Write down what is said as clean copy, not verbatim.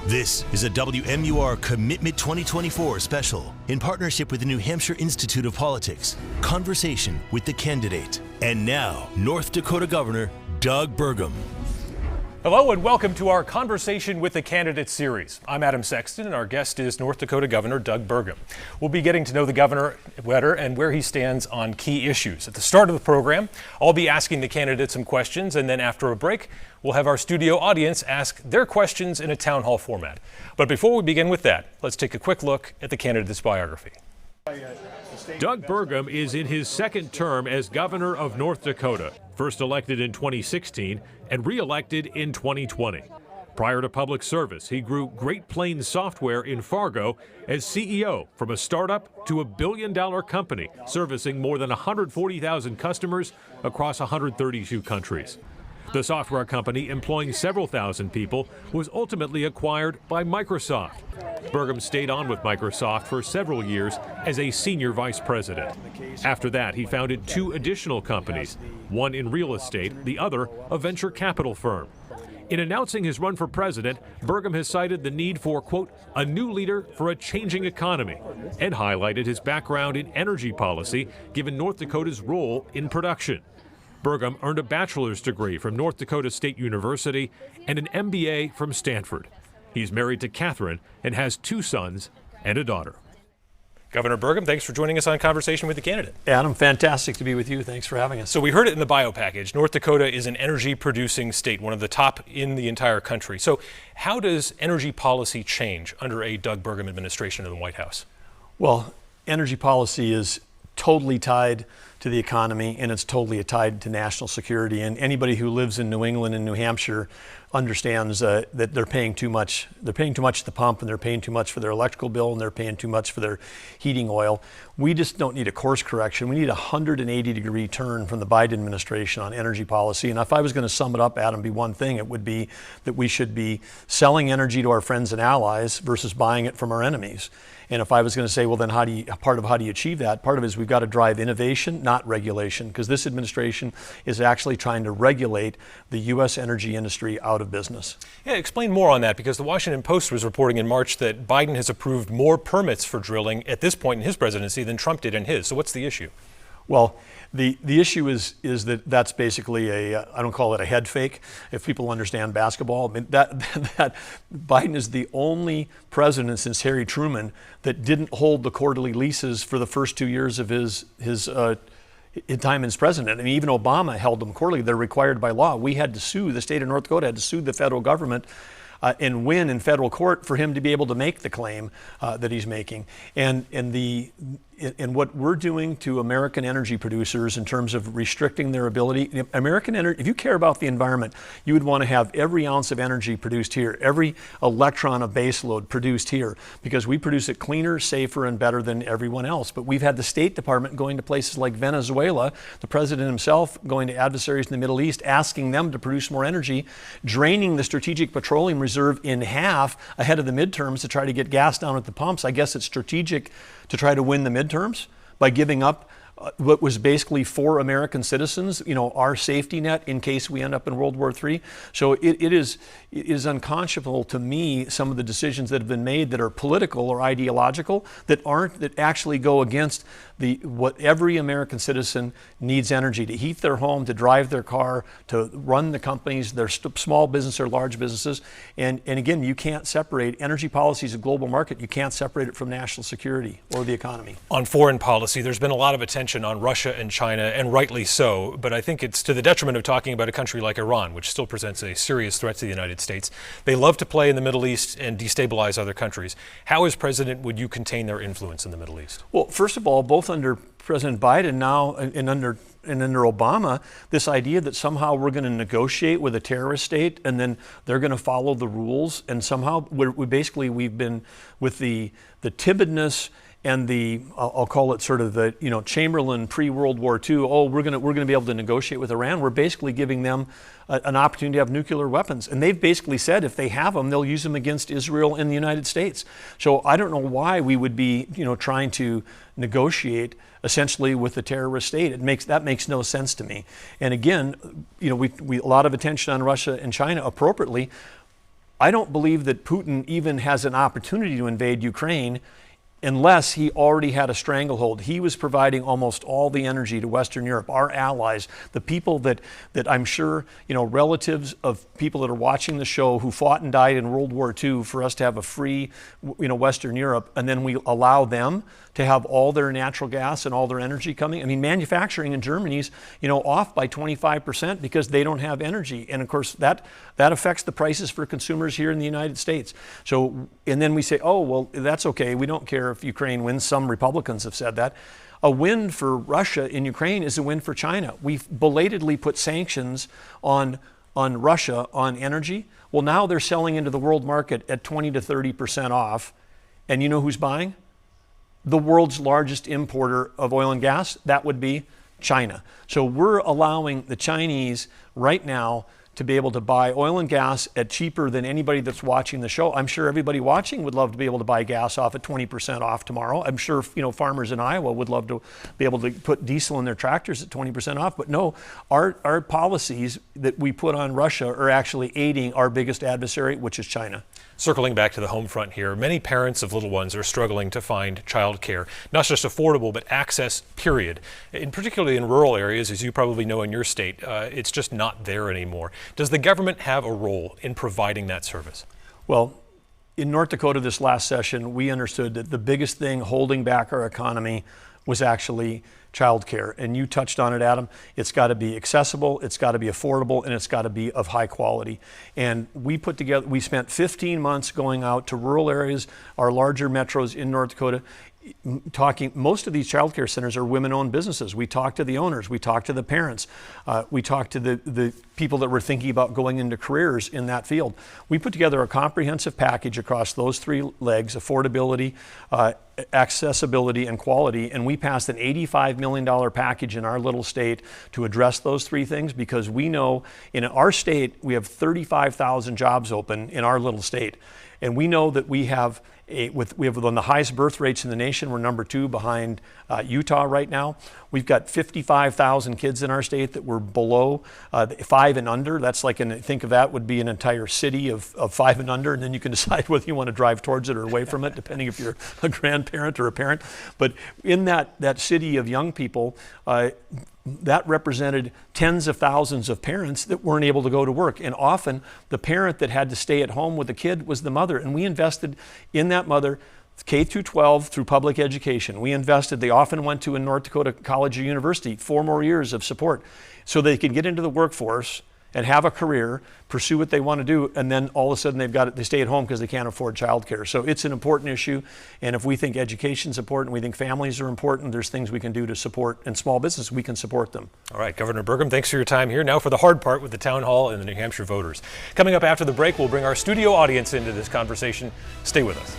This is a WMUR Commitment 2024 special in partnership with the New Hampshire Institute of Politics. Conversation with the candidate. And now, North Dakota Governor Doug Burgum. Hello and welcome to our Conversation with the Candidate series. I'm Adam Sexton and our guest is North Dakota Governor Doug Burgum. We'll be getting to know the governor better and where he stands on key issues. At the start of the program, I'll be asking the candidate some questions, and then after a break, we'll have our studio audience ask their questions in a town hall format. But before we begin with that, let's take a quick look at the candidate's biography. Doug Burgum is in his second term as governor of North Dakota, first elected in 2016 and re-elected in 2020. Prior to public service, he grew Great Plains Software in Fargo as CEO from a startup to a billion-dollar company servicing more than 140,000 customers across 132 countries. The software company, employing several thousand people, was ultimately acquired by Microsoft. Burgum stayed on with Microsoft for several years as a senior vice president. After that, he founded two additional companies, one in real estate, the other a venture capital firm. In announcing his run for president, Burgum has cited the need for, quote, a new leader for a changing economy, and highlighted his background in energy policy, given North Dakota's role in production. Burgum earned a bachelor's degree from North Dakota State University and an MBA from Stanford. He's married to Catherine and has two sons and a daughter. Governor Burgum, thanks for joining us on Conversation with the Candidate. Adam, fantastic to be with you. Thanks for having us. So we heard it in the bio package. North Dakota is an energy-producing state, one of the top in the entire country. So how does energy policy change under a Doug Burgum administration in the White House? Well, energy policy is totally tied to the economy, and it's totally tied to national security. And anybody who lives in New England and New Hampshire understands that they're paying too much. They're paying too much at the pump, and they're paying too much for their electrical bill, and they're paying too much for their heating oil. We just don't need a course correction. We need a 180-degree turn from the Biden administration on energy policy. And if I was going to sum it up, Adam, be one thing, it would be that we should be selling energy to our friends and allies versus buying it from our enemies. And if I was going to say, well, then how do you achieve that? Part of it is we've got to drive innovation, not regulation, because this administration is actually trying to regulate the U.S. energy industry out of business. Yeah, explain more on that, because the Washington Post was reporting in March that Biden has approved more permits for drilling at this point in his presidency than Trump did in his. So what's the issue? Well, the issue is that that's basically I don't call it a head fake, if people understand basketball. I mean, that Biden is the only president since Harry Truman that didn't hold the quarterly leases for the first 2 years of his time as president. I mean, even Obama held them quarterly. They're required by law. We had to sue, the state of North Dakota had to sue the federal government and win in federal court for him to be able to make the claim that he's making. And what we're doing to American energy producers in terms of restricting their ability, American energy, if you care about the environment, you would want to have every ounce of energy produced here, every electron of baseload produced here, because we produce it cleaner, safer, and better than everyone else. But we've had the State Department going to places like Venezuela, the president himself going to adversaries in the Middle East, asking them to produce more energy, draining the strategic petroleum reserve in half ahead of the midterms to try to get gas down at the pumps. I guess it's strategic to try to win the midterms by giving up what was basically for American citizens, our safety net in case we end up in World War III. So it is unconscionable to me, some of the decisions that have been made that are political or ideological, that actually go against what every American citizen needs: energy to heat their home, to drive their car, to run the companies, their small business or large businesses. And again, you can't separate energy policy as a global market. You can't separate it from national security or the economy. On foreign policy, there's been a lot of attention on Russia and China, and rightly so, but I think it's to the detriment of talking about a country like Iran, which still presents a serious threat to the United States. They love to play in the Middle East and destabilize other countries. How, as president, would you contain their influence in the Middle East? Well, first of all, both under President Biden now and under Obama, this idea that somehow we're going to negotiate with a terrorist state and then they're going to follow the rules, and somehow we've been with the timidness and I'll call it sort of the Chamberlain pre-World War II. Oh, we're going to be able to negotiate with Iran. We're basically giving them an opportunity to have nuclear weapons, and they've basically said if they have them, they'll use them against Israel and the United States. So I don't know why we would be trying to negotiate essentially with the terrorist state. That makes no sense to me. And again, we a lot of attention on Russia and China appropriately. I don't believe that Putin even has an opportunity to invade Ukraine unless he already had a stranglehold. He was providing almost all the energy to Western Europe, our allies, the people that I'm sure, relatives of people that are watching the show who fought and died in World War II for us to have a free, Western Europe, and then we allow them to have all their natural gas and all their energy coming. I mean, manufacturing in Germany's, off by 25% because they don't have energy. And of course, that affects the prices for consumers here in the United States. So, and then we say, oh, well, that's okay. We don't care if Ukraine wins. Some Republicans have said that. A win for Russia in Ukraine is a win for China. We've belatedly put sanctions on Russia on energy. Well, now they're selling into the world market at 20 to 30% off. And you know who's buying? The world's largest importer of oil and gas, that would be China. So we're allowing the Chinese right now to be able to buy oil and gas at cheaper than anybody that's watching the show. I'm sure everybody watching would love to be able to buy gas off at 20% off tomorrow. I'm sure farmers in Iowa would love to be able to put diesel in their tractors at 20% off. But no, our policies that we put on Russia are actually aiding our biggest adversary, which is China. Circling back to the home front here, many parents of little ones are struggling to find childcare, not just affordable, but access, period. Particularly in rural areas, as you probably know in your state, it's just not there anymore. Does the government have a role in providing that service? Well, in North Dakota this last session, we understood that the biggest thing holding back our economy was actually childcare. And you touched on it, Adam. It's got to be accessible, it's got to be affordable, and it's got to be of high quality. And we spent 15 months going out to rural areas, our larger metros in North Dakota, most of these childcare centers are women-owned businesses. We talked to the owners, we talked to the parents, we talked to the people that were thinking about going into careers in that field. We put together a comprehensive package across those three legs: affordability, accessibility, and quality. And we passed an $85 million package in our little state to address those three things, because we know in our state we have 35,000 jobs open in our little state. And we know that we have one of the highest birth rates in the nation. We're number 2 behind Utah right now. We've got 55,000 kids in our state that were below 5 and under. That's like, think of that would be an entire city of 5 and under, and then you can decide whether you want to drive towards it or away from it, depending if you're a grandparent or a parent. But in that city of young people, that represented tens of thousands of parents that weren't able to go to work. And often the parent that had to stay at home with the kid was the mother. And we invested in that mother K through 12 through public education. We invested, they often went to a North Dakota college or university, 4 more years of support so they could get into the workforce and have a career, pursue what they want to do, and then all of a sudden they stay at home because they can't afford childcare. So it's an important issue, and if we think education's important, we think families are important, there's things we can do to support, and small business, we can support them. All right, Governor Burgum, thanks for your time here. Now for the hard part with the town hall and the New Hampshire voters. Coming up after the break, we'll bring our studio audience into this conversation. Stay with us.